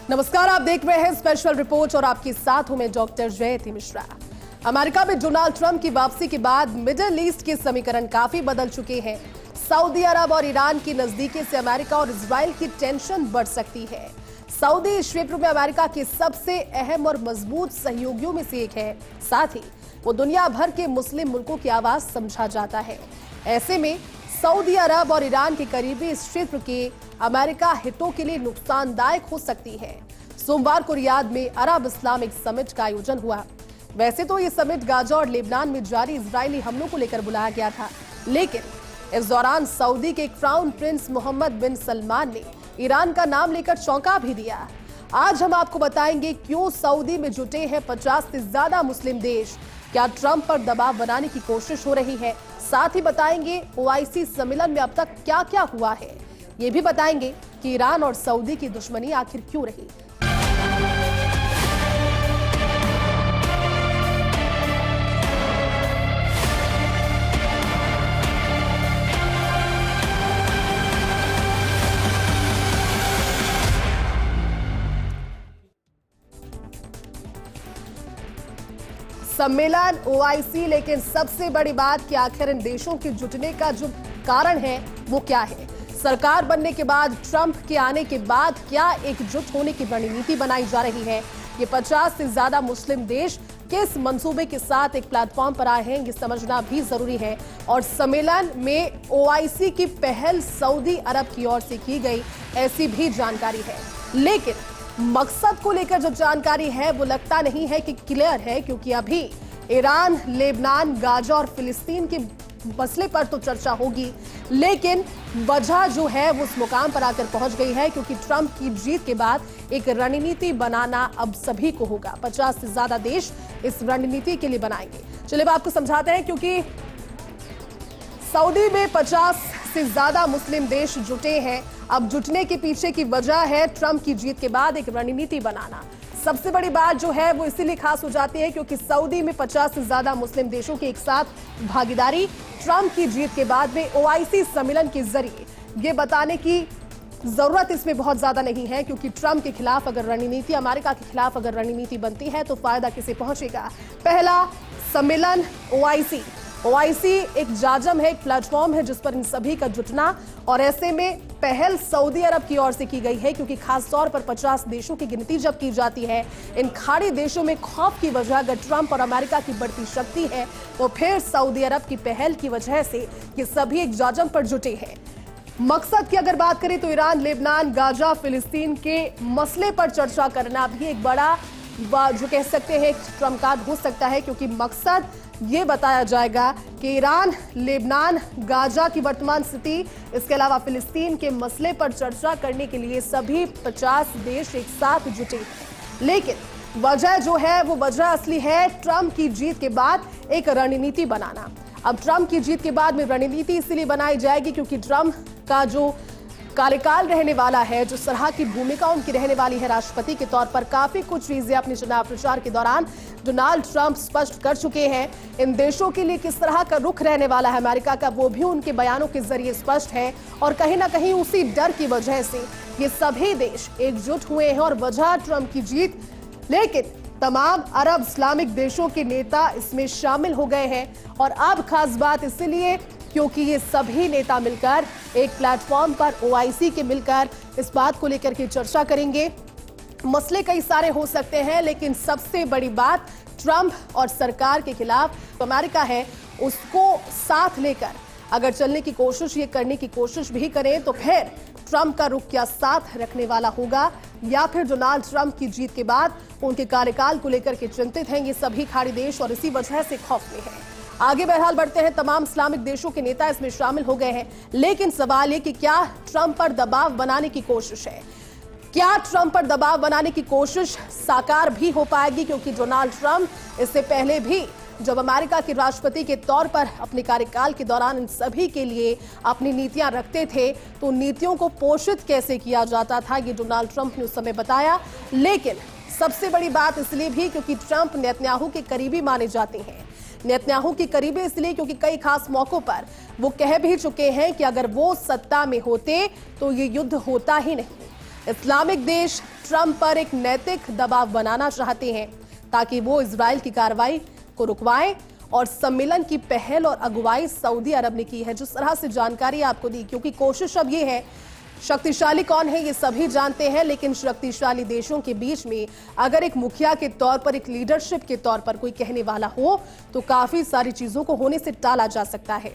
नमस्कार, आप देख रहे हैं स्पेशल रिपोर्ट और आपके साथ हूं मैं डॉक्टर जयती मिश्रा। अमेरिका में डोनाल्ड ट्रंप की वापसी के बाद मिडिल ईस्ट के समीकरण काफी बदल चुके हैं। सऊदी अरब और ईरान की नजदीकी से अमेरिका और इजराइल की टेंशन बढ़ सकती है। सऊदी इस क्षेत्र में अमेरिका के सबसे अहम और मजबूत सहयोगियों में से एक है। साथ ही वो दुनिया भर के मुस्लिम मुल्कों की आवाज समझा जाता है। ऐसे में सऊदी अरब और ईरान के करीबी इस क्षेत्र के अमेरिका हितों के लिए नुकसानदायक हो सकती है। सोमवार को रियाद में अरब इस्लामिक समिट का आयोजन हुआ। वैसे तो ये समिट गाजा और लेबनान में जारी इजरायली हमलों को लेकर बुलाया गया था, लेकिन इस दौरान सऊदी के क्राउन प्रिंस मोहम्मद बिन सलमान ने ईरान का नाम लेकर चौंका भी दिया। आज हम आपको बताएंगे क्यों सऊदी में जुटे हैं 50 से ज्यादा मुस्लिम देश, क्या ट्रंप पर दबाव बनाने की कोशिश हो रही है। साथ ही बताएंगे ओआईसी सम्मेलन में अब तक क्या क्या हुआ है। ये भी बताएंगे कि ईरान और सऊदी की दुश्मनी आखिर क्यों रही। सम्मेलन ओआईसी, लेकिन सबसे बड़ी बात कि आखिर इन देशों के जुटने का जो कारण है वो क्या है। सरकार बनने के बाद ट्रंप के आने के बाद क्या एकजुट होने की रणनीति बनाई जा रही है। ये 50 से ज्यादा मुस्लिम देश किस मंसूबे के साथ एक प्लेटफॉर्म पर आए हैं, ये समझना भी जरूरी है। और सम्मेलन में ओआईसी की पहल सऊदी अरब की ओर से की गई, ऐसी भी जानकारी है। लेकिन मकसद को लेकर जो जानकारी है वो लगता नहीं है कि क्लियर है, क्योंकि अभी ईरान, लेबनान, गाजा और फिलिस्तीन के मसले पर तो चर्चा होगी, लेकिन वजह जो है वो उस मुकाम पर आकर पहुंच गई है, क्योंकि ट्रंप की जीत के बाद एक रणनीति बनाना अब सभी को होगा। 50 से ज्यादा देश इस रणनीति के लिए बनाएंगे। चलिए आपको समझाते हैं, क्योंकि सऊदी में 50 से ज्यादा मुस्लिम देश जुटे हैं। अब जुटने के पीछे की वजह है ट्रंप की जीत के बाद एक रणनीति बनाना। सबसे बड़ी बात जो है वो इसीलिए खास हो जाती है क्योंकि सऊदी में 50 से ज्यादा मुस्लिम देशों की एक साथ भागीदारी ट्रंप की जीत के बाद में ओआईसी सम्मेलन के जरिए ये बताने की जरूरत इसमें बहुत ज्यादा नहीं है, क्योंकि ट्रंप के खिलाफ अगर रणनीति, अमेरिका के खिलाफ अगर रणनीति बनती है तो फायदा किसे पहुंचेगा। पहला सम्मेलन ओआईसी एक जाजम है, एक प्लेटफॉर्म है जिस पर इन सभी का जुटना, और ऐसे में पहल सऊदी अरब की ओर से की गई है, क्योंकि खास तौर पर 50 देशों की गिनती जब की जाती है, इन खाड़ी देशों में खौफ की वजह अगर ट्रंप और अमेरिका की बढ़ती शक्ति है, तो फिर सऊदी अरब की पहल की वजह से ये सभी एक जाजम पर जुटे हैं। मकसद की अगर बात करें तो ईरान, लेबनान, गाजा, फिलिस्तीन के मसले पर चर्चा करना भी एक बड़ा जो कह सकते हैं ट्रंप कार्ड हो सकता है, क्योंकि मकसद ये बताया जाएगा कि ईरान, लेबनान, गाजा की वर्तमान स्थिति, इसके अलावा फिलिस्तीन के मसले पर चर्चा करने के लिए सभी 50 देश एक साथ जुटे हैं। लेकिन वजह जो है वो वजह असली है ट्रंप की जीत के बाद एक रणनीति बनाना। अब ट्रंप की जीत के बाद में रणनीति इसलिए बनाई जाएगी क्योंकि ट्रंप का जो कार्यकाल रहने वाला है, जो सरहा की भूमिका उनकी रहने वाली है राष्ट्रपति के तौर पर, काफी कुछ चीजें अपने चुनाव प्रचार के दौरान डोनाल्ड ट्रंप स्पष्ट कर चुके हैं। इन देशों के लिए किस तरह का रुख रहने वाला है अमेरिका का, वो भी उनके बयानों के जरिए स्पष्ट है। और कहीं ना कहीं उसी डर की वजह से ये सभी देश एकजुट हुए हैं और वजह ट्रंप की जीत। लेकिन तमाम अरब इस्लामिक देशों के नेता इसमें शामिल हो गए हैं, और अब खास बात इसलिए क्योंकि ये सभी नेता मिलकर एक प्लेटफॉर्म पर ओआईसी के मिलकर इस बात को लेकर के चर्चा करेंगे। मसले कई सारे हो सकते हैं, लेकिन सबसे बड़ी बात ट्रंप और सरकार के खिलाफ तो अमेरिका है, उसको साथ लेकर अगर चलने की कोशिश, ये करने की कोशिश भी करें तो फिर ट्रंप का रुख क्या साथ रखने वाला होगा, या फिर डोनाल्ड ट्रंप की जीत के बाद उनके कार्यकाल को लेकर के चिंतित हैं ये सभी खाड़ी देश, और इसी वजह से खौफ में है। आगे बहरहाल बढ़ते हैं, तमाम इस्लामिक देशों के नेता इसमें शामिल हो गए हैं, लेकिन सवाल ये कि क्या ट्रंप पर दबाव बनाने की कोशिश है, क्या ट्रंप पर दबाव बनाने की कोशिश साकार भी हो पाएगी, क्योंकि डोनाल्ड ट्रंप इससे पहले भी जब अमेरिका के राष्ट्रपति के तौर पर अपने कार्यकाल के दौरान इन सभी के लिए अपनी नीतियां रखते थे, तो नीतियों को पोषित कैसे किया जाता था ये डोनाल्ड ट्रंप ने उस समय बताया। लेकिन सबसे बड़ी बात इसलिए भी क्योंकि ट्रंप नेतन्याहू के करीबी माने जाते हैं। नेतन्याहू की करीबी इसलिए क्योंकि कई खास मौकों पर वो कह भी चुके हैं कि अगर वो सत्ता में होते तो ये युद्ध होता ही नहीं। इस्लामिक देश ट्रंप पर एक नैतिक दबाव बनाना चाहते हैं ताकि वो इजराइल की कार्रवाई को रुकवाएं। और सम्मेलन की पहल और अगुवाई सऊदी अरब ने की है। जिस तरह से जानकारी आपको दी, क्योंकि कोशिश अब ये है, शक्तिशाली कौन है ये सभी जानते हैं, लेकिन शक्तिशाली देशों के बीच में अगर एक मुखिया के तौर पर, एक लीडरशिप के तौर पर कोई कहने वाला हो तो काफी सारी चीजों को होने से टाला जा सकता है।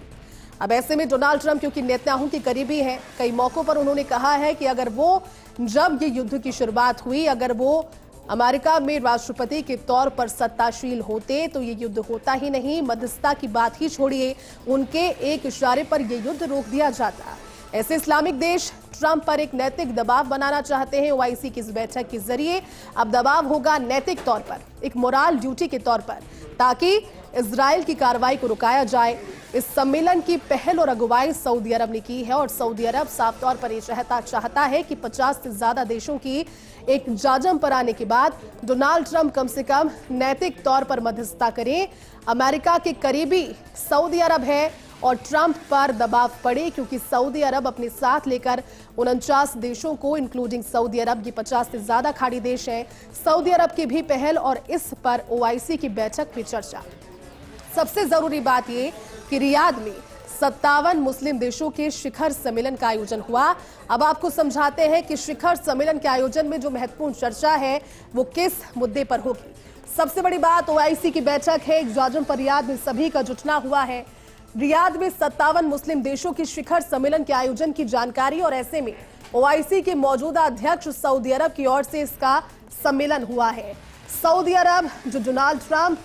अब ऐसे में डोनाल्ड ट्रंप क्योंकि नेतन्याहू के करीबी हैं, कई मौकों पर उन्होंने कहा है कि अगर वो, जब ये युद्ध की शुरुआत हुई, अगर वो अमेरिका में राष्ट्रपति के तौर पर सत्ताशील होते तो ये युद्ध होता ही नहीं। मध्यस्थता की बात ही छोड़िए, उनके एक इशारे पर यह युद्ध रोक दिया जाता। ऐसे इस्लामिक देश ट्रंप पर एक नैतिक दबाव बनाना चाहते हैं। ओआईसी की इस बैठक के जरिए अब दबाव होगा नैतिक तौर पर, एक मोरल ड्यूटी के तौर पर, ताकि इजराइल की कार्रवाई को रुकाया जाए। इस सम्मेलन की पहल और अगुवाई सऊदी अरब ने की है और सऊदी अरब साफ तौर पर यह चाहता है कि 50 से ज्यादा देशों की एक जाजम पर आने के बाद डोनाल्ड ट्रंप कम से कम नैतिक तौर पर मध्यस्थता करें। अमेरिका के करीबी सऊदी अरब है और ट्रंप पर दबाव पड़े, क्योंकि सऊदी अरब अपने साथ लेकर 49 देशों को, इंक्लूडिंग सऊदी अरब, ये 50 से ज्यादा खाड़ी देश हैं, सऊदी अरब की भी पहल और इस पर ओआईसी की बैठक में चर्चा। सबसे जरूरी बात यह कि रियाद में 57 मुस्लिम देशों के शिखर सम्मेलन का आयोजन हुआ। अब आपको समझाते हैं कि शिखर सम्मेलन के आयोजन में जो महत्वपूर्ण चर्चा है वो किस मुद्दे पर होगी। सबसे बड़ी बात ओआईसी की बैठक है, एक जाजम पर रियाद में सभी का जुटना हुआ है। रियाद में 57 मुस्लिम देशों के शिखर सम्मेलन के आयोजन की जानकारी, और ऐसे में ओआईसी के मौजूदा अध्यक्ष सऊदी अरब की ओर से इसका सम्मेलन हुआ है। सऊदी अरब जो डोनाल्ड ट्रंप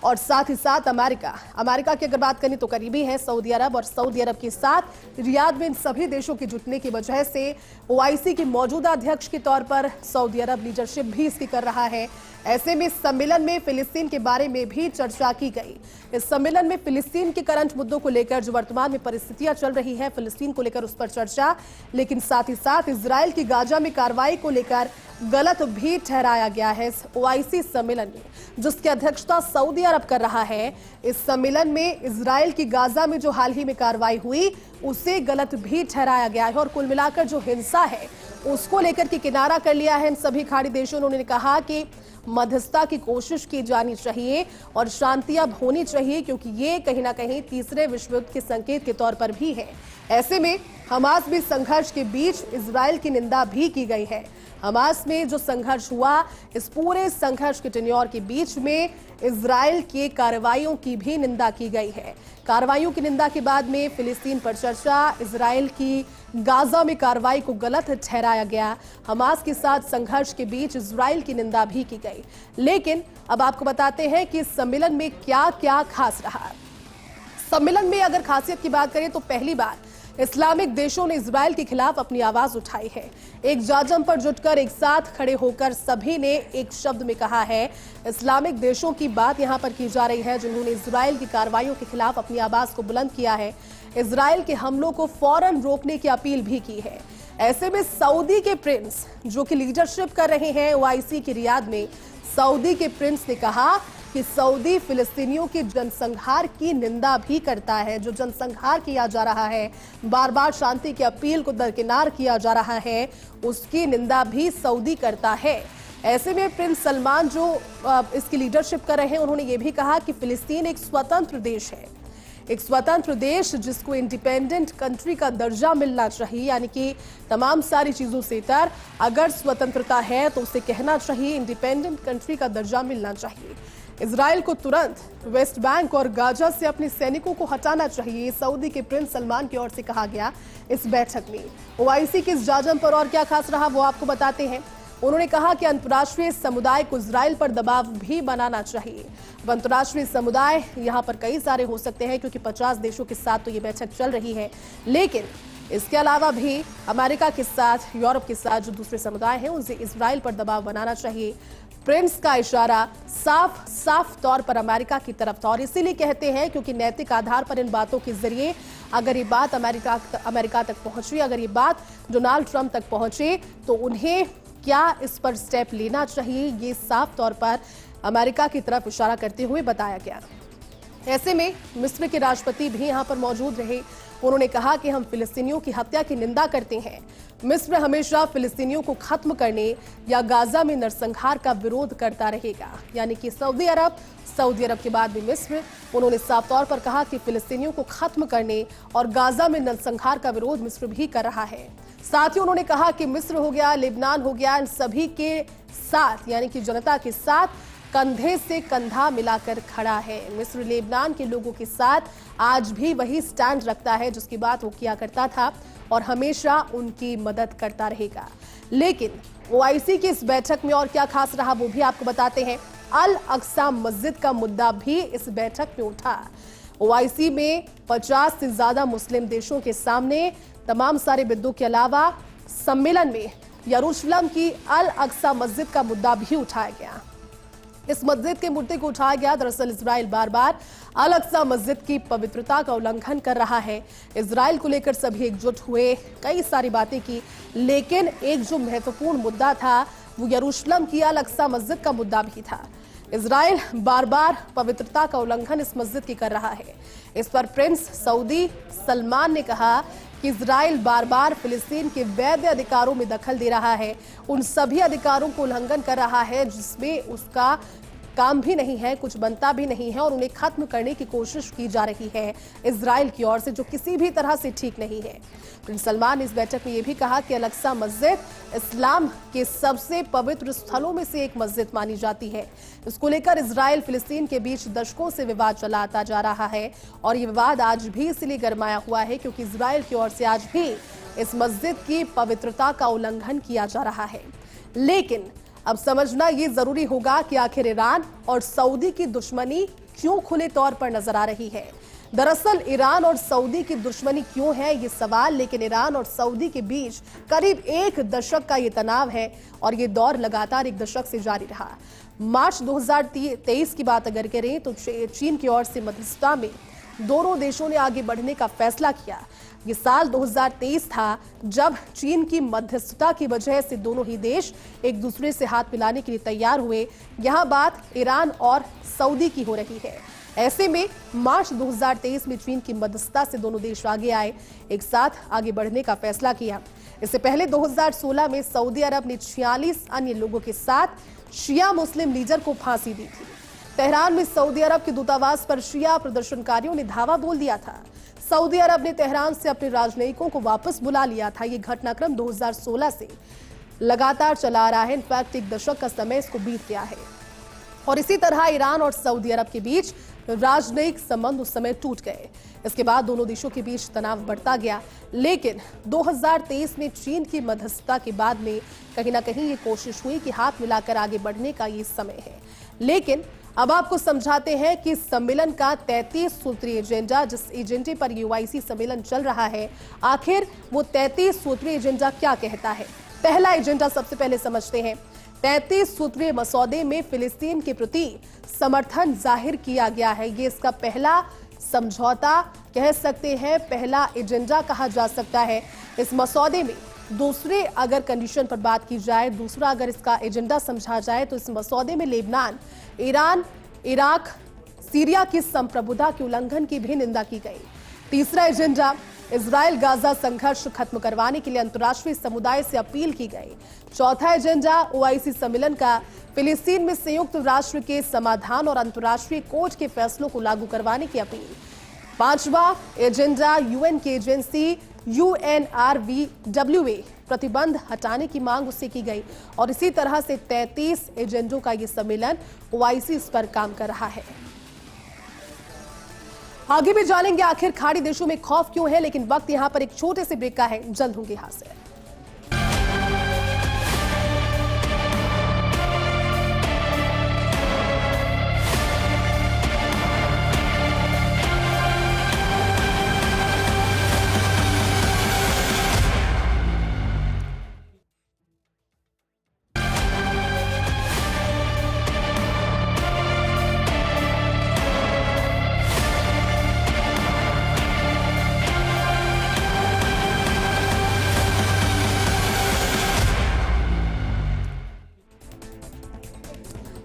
और साथ ही साथ अमेरिका की अगर बात करें तो करीबी है सऊदी अरब, और सऊदी अरब के साथ रियाद में इन सभी देशों के जुटने की वजह से ओआईसी के मौजूदा अध्यक्ष के तौर पर सऊदी अरब लीडरशिप भी इसकी कर रहा है। ऐसे में सम्मेलन में फिलिस्तीन के बारे में भी चर्चा की गई। इस सम्मेलन में फिलिस्तीन के करंट मुद्दों को लेकर, जो वर्तमान में परिस्थितियां चल रही है फिलिस्तीन को लेकर, उस पर चर्चा, लेकिन साथ ही साथ इजराइल की गाजा में कार्रवाई को लेकर गलत भी ठहराया गया है इस ओआईसी सम्मेलन में, जिसकी अध्यक्षता सऊदी अरब कर रहा है। इस सम्मेलन में इजराइल की गाजा में जो हाल ही में कार्रवाई हुई उसे गलत भी ठहराया गया है, और कुल मिलाकर जो हिंसा है उसको लेकर के किनारा कर लिया है इन सभी खाड़ी देशों। उन्होंने कहा कि मध्यस्थता की कोशिश की जानी चाहिए और शांति अब होनी चाहिए, क्योंकि ये कहीं ना कहीं तीसरे विश्व युद्ध के संकेत के तौर पर भी है। ऐसे में हमास में संघर्ष के बीच इजराइल की निंदा भी की गई है। हमास में जो संघर्ष हुआ, इस पूरे संघर्ष के टेन्योर के बीच में इजराइल की कार्रवाइयों की भी निंदा की गई है। कार्रवाइयों की निंदा के बाद में फिलिस्तीन पर चर्चा, इजराइल की गाजा में कार्रवाई को गलत ठहराया गया। हमास के साथ संघर्ष के बीच इजराइल की निंदा भी की गई। लेकिन अब आपको बताते हैं कि इस सम्मेलन में क्या क्या खास रहा। सम्मेलन में अगर खासियत की बात करें तो पहली बार इस्लामिक देशों ने इजराइल के खिलाफ अपनी आवाज उठाई है। एक जाजम पर जुटकर, एक साथ खड़े होकर सभी ने एक शब्द में कहा है। इस्लामिक देशों की बात यहां पर की जा रही है, जिन्होंने इजराइल की कार्रवाइयों के खिलाफ अपनी आवाज को बुलंद किया है। इजराइल के हमलों को फौरन रोकने की अपील भी की है। ऐसे में सऊदी के प्रिंस, जो कि लीडरशिप कर रहे हैं ओआईसी की रियाद में, सऊदी के प्रिंस ने कहा कि सऊदी फिलिस्तीनियों के जनसंहार की निंदा भी करता है। जो जनसंहार किया जा रहा है, बार बार शांति की अपील को दरकिनार किया जा रहा है, उसकी निंदा भी सऊदी करता है। ऐसे में प्रिंस सलमान जो इसकी लीडरशिप कर रहे हैं, उन्होंने ये भी कहा कि फिलिस्तीन एक स्वतंत्र देश है, एक स्वतंत्र देश जिसको इंडिपेंडेंट कंट्री का दर्जा मिलना चाहिए, यानी कि तमाम सारी चीजों से इतर अगर स्वतंत्रता है तो उसे कहना चाहिए इंडिपेंडेंट कंट्री का दर्जा मिलना चाहिए। इजराइल को तुरंत वेस्ट बैंक और गाजा से अपने सैनिकों को हटाना चाहिए, सऊदी के प्रिंस सलमान की ओर से कहा गया इस बैठक में। ओआईसी के इस जाजम पर और क्या खास रहा वो आपको बताते हैं। उन्होंने कहा कि अंतर्राष्ट्रीय समुदाय को इजराइल पर दबाव भी बनाना चाहिए। अंतर्राष्ट्रीय समुदाय यहाँ पर कई सारे हो सकते हैं, क्योंकि 50 देशों के साथ तो ये बैठक चल रही है, लेकिन इसके अलावा भी अमेरिका के साथ, यूरोप के साथ जो दूसरे समुदाय हैं, उनसे इजराइल पर दबाव बनाना चाहिए। प्रिंस का इशारा साफ तौर पर अमेरिका की तरफ था, और इसीलिए कहते हैं क्योंकि नैतिक आधार पर इन बातों के जरिए अगर ये बात अमेरिका तक पहुंची, अगर ये बात डोनाल्ड ट्रंप तक पहुंचे, तो उन्हें क्या इस पर स्टेप लेना चाहिए, ये साफ तौर पर अमेरिका की तरफ इशारा करते हुए बताया गया। ऐसे में मिस्र के राष्ट्रपति भी यहां पर मौजूद रहे। उन्होंने कहा कि हम फिलिस्तीनियों की हत्या की निंदा करते हैं। मिस्र हमेशा फिलिस्तीनियों को खत्म करने या गाजा में नरसंहार का विरोध करता रहेगा, यानी कि सऊदी अरब के बाद भी मिस्र। उन्होंने साफ तौर पर कहा कि फिलिस्तीनियों को खत्म करने और गाजा में नरसंहार का विरोध मिस्र भी कर रहा है। साथ ही उन्होंने कहा कि मिस्र हो गया, लेबनान हो गया, इन सभी के साथ यानी कि जनता के साथ कंधे से कंधा मिलाकर खड़ा है। मिस्र लेबनान के लोगों के साथ आज भी वही स्टैंड रखता है जिसकी बात वो किया करता था और हमेशा उनकी मदद करता रहेगा। लेकिन ओआईसी की इस बैठक में और क्या खास रहा वो भी आपको बताते हैं। अल अक्सा मस्जिद का मुद्दा भी इस बैठक में उठा। ओआईसी में 50 से ज्यादा मुस्लिम देशों के सामने तमाम सारे मुद्दों के अलावा सम्मेलन में यरूशलेम की अल अक्सा मस्जिद का मुद्दा भी उठाया गया। इस मस्जिद के मुद्दे को उठाया गया। दरअसल इजराइल बार बार अल अक्सा मस्जिद की पवित्रता का उल्लंघन कर रहा है। इजराइल को लेकर सभी एकजुट हुए, कई सारी बातें की, लेकिन एक जो महत्वपूर्ण मुद्दा था वो यरूशलेम की अल अक्सा मस्जिद का मुद्दा भी था। इजराइल बार बार पवित्रता का उल्लंघन इस मस्जिद की कर रहा है। इस पर प्रिंस सऊदी सलमान ने कहा कि इजराइल बार बार फिलिस्तीन के वैध अधिकारों में दखल दे रहा है, उन सभी अधिकारों को उल्लंघन कर रहा है जिसमें उसका काम भी नहीं है, कुछ बनता भी नहीं है, और उन्हें खत्म करने की कोशिश की जा रही है इजराइल की ओर से, जो किसी भी तरह से ठीक नहीं है। प्रिंस सलमान ने इस बैठक में यह भी कहा कि अल अक्सा मस्जिद इस्लाम के सबसे पवित्र स्थलों में से एक मस्जिद मानी जाती है। इसको लेकर इजराइल फिलिस्तीन के बीच दशकों से विवाद चलाता जा रहा है और ये विवाद आज भी इसलिए गरमाया हुआ है क्योंकि इजराइल की ओर से आज भी इस मस्जिद की पवित्रता का उल्लंघन किया जा रहा है। लेकिन अब समझना ये जरूरी होगा कि आखिर ईरान और सऊदी की दुश्मनी क्यों खुले तौर पर नजर आ रही है। दरअसल ईरान और सऊदी की दुश्मनी क्यों है ये सवाल, लेकिन ईरान और सऊदी के बीच करीब 1 दशक का ये तनाव है और ये दौर लगातार 1 दशक से जारी रहा। मार्च 2023 की बात अगर करें तो चीन की ओर से मध्यस्थता में दोनों देशों ने आगे बढ़ने का फैसला किया। ये साल 2023 था जब चीन की मध्यस्थता की वजह से दोनों ही देश एक दूसरे से हाथ मिलाने के लिए तैयार हुए। यहां बात ईरान और सऊदी की हो रही है। ऐसे में मार्च 2023 में चीन की मध्यस्थता से दोनों देश आगे आए, एक साथ आगे बढ़ने का फैसला किया। इससे पहले 2016 में सऊदी अरब ने 46 अन्य लोगों के साथ शिया मुस्लिम लीडर को फांसी दी थी। तेहरान में सऊदी अरब के दूतावास पर शिया प्रदर्शनकारियों ने धावा बोल दिया था। सऊदी अरब ने तेहरान से अपने राजनयिकों को वापस बुला लिया था। ये घटनाक्रम 2016 से लगातार चला आ रहा है। इनफैक्ट 1 दशक का समय इसको बीत गया है और इसी तरह ईरान और सऊदी अरब के बीच राजनयिक संबंध उस समय टूट गए। इसके बाद दोनों देशों के बीच तनाव बढ़ता गया, लेकिन 2023 में चीन की मध्यस्थता के बाद में कहीं ना कहीं ये कोशिश हुई कि हाथ मिलाकर आगे बढ़ने का ये समय है। लेकिन अब आपको समझाते हैं कि सम्मेलन का 33 सूत्रीय एजेंडा, जिस एजेंडे पर यूआईसी सम्मेलन चल रहा है, आखिर वो 33 सूत्रीय एजेंडा क्या कहता है। पहला एजेंडा सबसे पहले समझते हैं। 33 सूत्रीय मसौदे में फिलिस्तीन के प्रति समर्थन जाहिर किया गया है। ये इसका पहला समझौता कह सकते हैं, पहला एजेंडा कहा जा सकता है। इस मसौदे में दूसरे अगर कंडीशन पर बात की जाए, दूसरा अगर इसका एजेंडा समझा जाए तो इस मसौदे में लेबनान, ईरान, इराक, सीरिया की संप्रभुता के उल्लंघन की भी निंदा की गई। तीसरा एजेंडा, इजराइल गाजा संघर्ष खत्म करवाने के लिए अंतर्राष्ट्रीय समुदाय से अपील की गई। चौथा एजेंडा ओआईसी सम्मेलन का फिलिस्तीन में संयुक्त राष्ट्र के समाधान और अंतर्राष्ट्रीय कोर्ट के फैसलों को लागू करवाने की अपील। पांचवा एजेंडा, यूएन की एजेंसी UNRWA प्रतिबंध हटाने की मांग उससे की गई और इसी तरह से 33 एजेंडों का ये सम्मेलन ओआईसी इस पर काम कर रहा है। आगे भी जानेंगे आखिर खाड़ी देशों में खौफ क्यों है, लेकिन वक्त यहां पर एक छोटे से ब्रेक का है। जल्द होंगे हाजिर।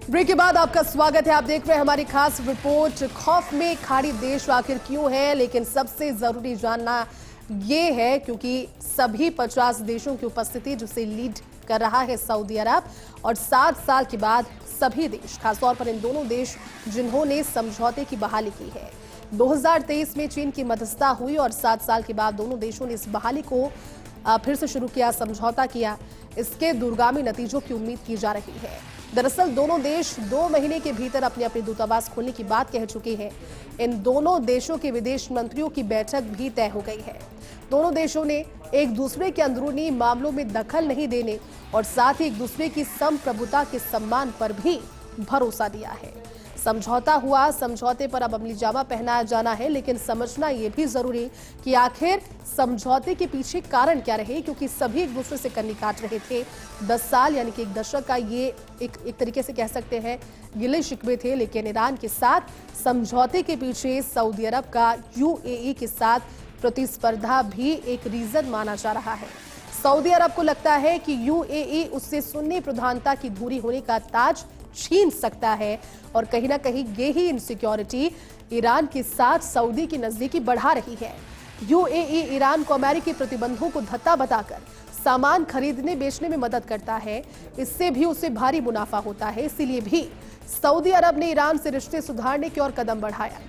ब्रेक के बाद आपका स्वागत है। आप देख रहे हैं हमारी खास रिपोर्ट। खौफ में खाड़ी देश आखिर क्यों है, लेकिन सबसे जरूरी जानना ये है क्योंकि सभी 50 देशों की उपस्थिति जिसे लीड कर रहा है सऊदी अरब, और 7 साल के बाद सभी देश, खासतौर पर इन दोनों देश जिन्होंने समझौते की बहाली की है। 2023 में चीन की मध्यस्थता हुई और 7 साल के बाद दोनों देशों ने इस बहाली को फिर से शुरू किया, समझौता किया। इसके दूरगामी नतीजों की उम्मीद की जा रही है। दरअसल दोनों देश 2 महीने के भीतर अपने अपने दूतावास खोलने की बात कह चुके हैं। इन दोनों देशों के विदेश मंत्रियों की बैठक भी तय हो गई है। दोनों देशों ने एक दूसरे के अंदरूनी मामलों में दखल नहीं देने और साथ ही एक दूसरे की संप्रभुता के सम्मान पर भी भरोसा दिया है। समझौता हुआ, समझौते पर अब अमली जामा पहनाया जाना है, लेकिन समझना यह भी जरूरी कि आखिर समझौते के पीछे कारण क्या रहे, क्योंकि सभी एक दूसरे से कन्नी काट रहे थे। 10 साल यानी कि 1 दशक का ये एक तरीके से कह सकते हैं गिले शिकवे थे, लेकिन ईरान के साथ समझौते के पीछे सऊदी अरब का यूएई के साथ प्रतिस्पर्धा भी एक रीजन माना जा रहा है। सऊदी अरब को लगता है कि यूएई उससे सुन्नी प्रधानता की धुरी होने का ताज छीन सकता है, और कहीं ना कहीं यही इनसिक्योरिटी ईरान के साथ सऊदी की नजदीकी बढ़ा रही है। यूएई ईरान को अमेरिकी प्रतिबंधों को धत्ता बताकर सामान खरीदने बेचने में मदद करता है, इससे भी उसे भारी मुनाफा होता है। इसीलिए भी सऊदी अरब ने ईरान से रिश्ते सुधारने की ओर कदम बढ़ाया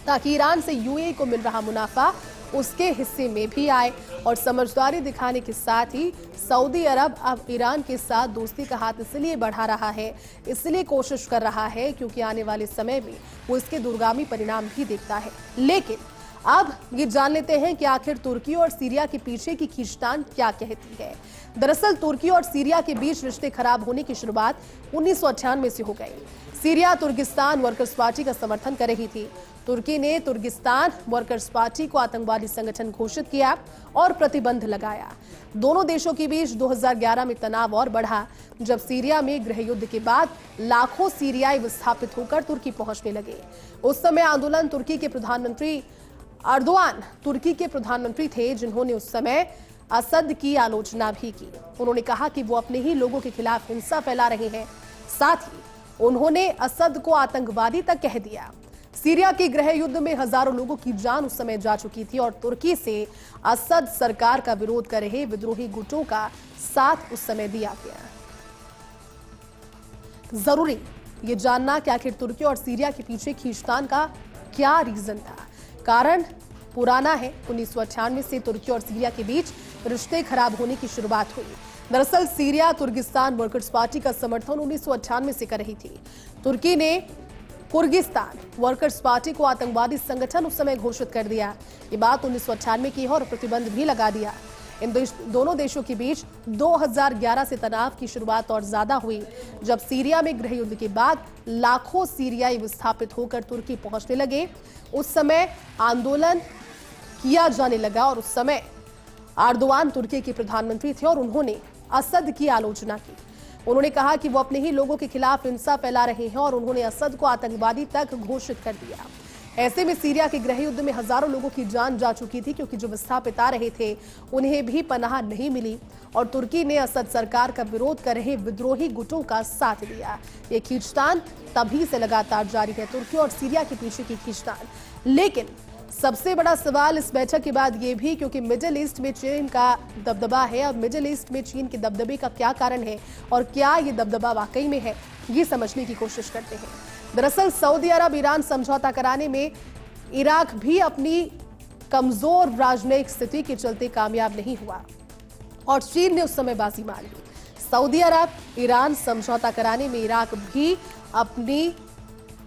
ताकि ईरान से यूएई को मिल रहा मुनाफा उसके हिस्से में भी आए। और समझदारी दिखाने के साथ ही सऊदी अरब अब ईरान के साथ दोस्ती का हाथ इसलिए बढ़ा रहा है, इसलिए कोशिश कर रहा है क्योंकि आने वाले समय में वो इसके दूरगामी परिणाम भी देखता है। लेकिन अब ये जान लेते हैं कि आखिर तुर्की और सीरिया के पीछे की खींचतान क्या कहती है। दरअसल तुर्की और सीरिया के बीच रिश्ते खराब होने की शुरुआत 1998 से हो गई। सीरिया तुर्किस्तान वर्कर्स पार्टी का समर्थन कर रही थी। तुर्की ने तुर्किस्तान वर्कर्स पार्टी को आतंकवादी संगठन घोषित किया और प्रतिबंध लगाया। दोनों देशों के बीच 2011 में तनाव और बढ़ा, जब सीरिया में गृह युद्ध के बाद लाखों सीरियाई विस्थापित होकर तुर्की पहुंचने लगे। उस समय आंदोलन तुर्की के प्रधानमंत्री अर्दोआन तुर्की के प्रधानमंत्री थे, जिन्होंने उस समय असद की आलोचना भी की। उन्होंने कहा कि वो अपने ही लोगों के खिलाफ हिंसा फैला रहे हैं। साथ ही उन्होंने असद को आतंकवादी तक कह दिया। सीरिया के गृह युद्ध में हजारों लोगों की जान उस समय जा चुकी थी और तुर्की से असद सरकार का विरोध कर रहे विद्रोही गुटों का साथ उस समय दिया गया। जरूरी ये जानना कि आखिर तुर्की और सीरिया के पीछे खींचतान का क्या रीजन था। कारण पुराना है। 1998 से तुर्की और सीरिया के बीच रिश्ते खराब होने की शुरुआत हुई। दरअसल सीरिया तुर्किस्तान वर्कर्स पार्टी का समर्थन 1998 से कर रही थी। तुर्की ने कुर्गिस्तान वर्कर्स पार्टी को आतंकवादी संगठन उस समय घोषित कर दिया। ये बात 1998 की है और प्रतिबंध भी लगा दिया। इन दोनों देशों के बीच 2011 से तनाव की शुरुआत और ज्यादा हुई, जब सीरिया में गृह युद्ध के बाद लाखों सीरियाई विस्थापित होकर तुर्की पहुंचने लगे। उस समय आंदोलन किया जाने लगा और उस समय अर्दोआन तुर्की के प्रधानमंत्री थे और उन्होंने असद की आलोचना की। उन्होंने कहा कि वो अपने ही लोगों के खिलाफ हिंसा फैला रहे हैं और उन्होंने असद को आतंकवादी तक घोषित कर दिया। ऐसे में सीरिया के गृह युद्ध में हजारों लोगों की जान जा चुकी थी, क्योंकि जो विस्थापित आ रहे थे उन्हें भी पनाह नहीं मिली और तुर्की ने असद सरकार का विरोध कर रहे विद्रोही गुटों का साथ दिया। ये खींचतान तभी से लगातार जारी है, तुर्की और सीरिया के पीछे की खींचतान। लेकिन सबसे बड़ा सवाल इस बैठक के बाद ये भी, क्योंकि मिडिल ईस्ट में चीन का दबदबा है। अब मिडिल ईस्ट में चीन के दबदबे का क्या कारण है और क्या ये दबदबा वाकई में है, ये समझने की कोशिश करते हैं। दरअसल सऊदी अरब ईरान समझौता कराने में इराक भी अपनी कमजोर राजनयिक स्थिति के चलते कामयाब नहीं हुआ और चीन ने उस समय बाजी मार ली। सऊदी अरब ईरान समझौता कराने में इराक भी अपनी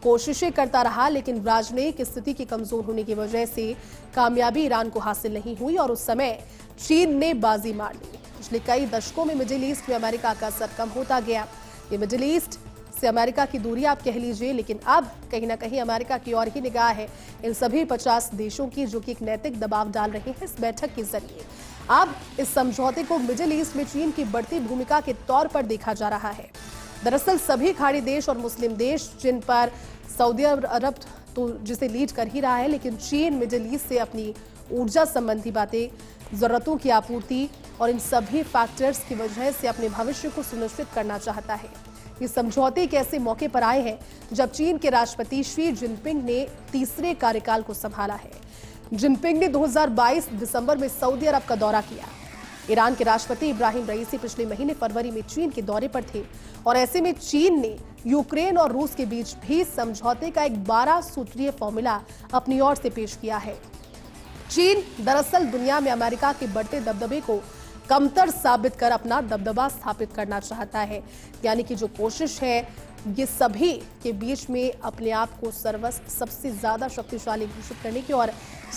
कोशिशें करता रहा, लेकिन राजनयिक स्थिति के कमजोर होने की वजह से कामयाबी ईरान को हासिल नहीं हुई और उस समय चीन ने बाजी मार ली। पिछले कई दशकों में मिडिल ईस्ट में अमेरिका का असर कम होता गया। ये मिडिल ईस्ट से अमेरिका की दूरी आप कह लीजिए, लेकिन अब कहीं ना कहीं अमेरिका की ओर ही निगाह है इन सभी 50 देशों की, जो कि एक नैतिक दबाव डाल रहे हैं इस बैठक के जरिए। अब इस समझौते को मिडिल ईस्ट में चीन की बढ़ती भूमिका के तौर पर देखा जा रहा है। दरअसल सभी खाड़ी देश और मुस्लिम देश, जिन पर सऊदी अरब तो जिसे लीड कर ही रहा है, लेकिन चीन मिडिल ईस्ट से अपनी ऊर्जा संबंधी बातें, जरूरतों की आपूर्ति और इन सभी फैक्टर्स की वजह से अपने भविष्य को सुनिश्चित करना चाहता है। ये समझौते के ऐसे मौके पर आए हैं जब चीन के राष्ट्रपति शी जिनपिंग ने तीसरे कार्यकाल को संभाला है। जिनपिंग ने 2022 दिसंबर में सऊदी अरब का दौरा किया। ईरान के राष्ट्रपति इब्राहिम रईसी पिछले महीने फरवरी में चीन के दौरे पर थे और ऐसे में चीन ने यूक्रेन और रूस के बीच भी समझौते का एक 12 सूत्रीय फॉर्मूला अपनी ओर से पेश किया है। चीन दरअसल दुनिया में अमेरिका के बढ़ते दबदबे को कमतर साबित कर अपना दबदबा स्थापित करना चाहता है। यानी कि जो कोशिश है ये सभी के बीच में अपने आप को सबसे ज्यादा शक्तिशाली घोषित करने की और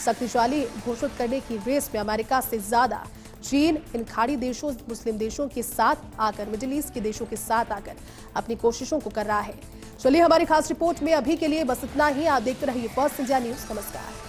शक्तिशाली घोषित करने की रेस में अमेरिका से ज्यादा चीन इन खाड़ी देशों, मुस्लिम देशों के साथ आकर, मिडिल ईस्ट के देशों के साथ आकर अपनी कोशिशों को कर रहा है। चलिए हमारी खास रिपोर्ट में अभी के लिए बस इतना ही। आप देखते रहिए फर्स्ट इंडिया न्यूज। नमस्कार।